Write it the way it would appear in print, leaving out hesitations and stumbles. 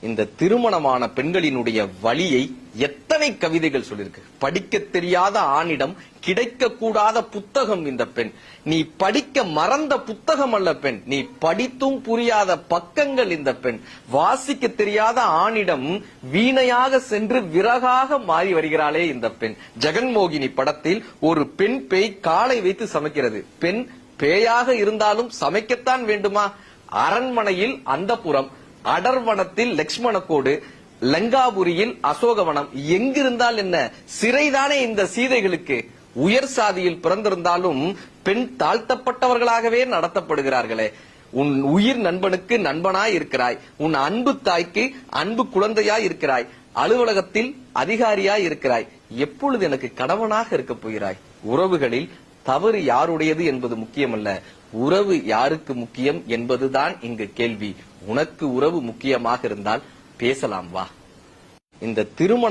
இந்த திருமணமான பெண்களினுடைய வலியை எத்தனை கவிதைகள் சொல்லிருக்கு. படிக்க தெரியாத ஆணிடம் கிடைக்க கூடாத புத்தகம் இந்த பெண். நீ படிக்க மறந்த புத்தகம் அல்ல பெண், நீ படித்தும் புரியாத பக்கங்கள் இந்த பெண். வாசிக்க தெரியாத ஆணிடம் வீணையாக சென்று விறகாக மாறி வருகிறாளே இந்த பெண். ஜெகன்மோகினி படத்தில் ஒரு பெண் பேய் காலை வைத்து சமைக்கிறது. பெண் பேயாக இருந்தாலும் சமைக்கத்தான் வேண்டுமா? அரண்மனையில் அந்தப்புறம், அடர்வனத்தில் லட்சுமணக்கோடு, லங்காபுரியில் அசோகவனம், எங்கிருந்தால் என்ன, சிறைதானே இந்த சீதைகளுக்கு. உயர் சாதியில் பிறந்திருந்தாலும் பெண் தாழ்த்தப்பட்டவர்களாகவே நடத்தப்படுகிறார்களே. உன் உயிர் நண்பனுக்கு நண்பனாய் இருக்கிறாய், உன் அன்பு தாய்க்கு அன்பு குழந்தையாய் இருக்கிறாய், அலுவலகத்தில் அதிகாரியாய் இருக்கிறாய், எப்பொழுது எனக்கு கணவனாக இருக்க போகிறாய்? உறவுகளில் தவறு யாருடையது என்பது முக்கியமல்ல, உறவு யாருக்கு முக்கியம் என்பதுதான் இங்கு கேள்வி. உனக்கு உறவு முக்கியமாக இருந்தால் பேசலாம் வா. இந்த திருமண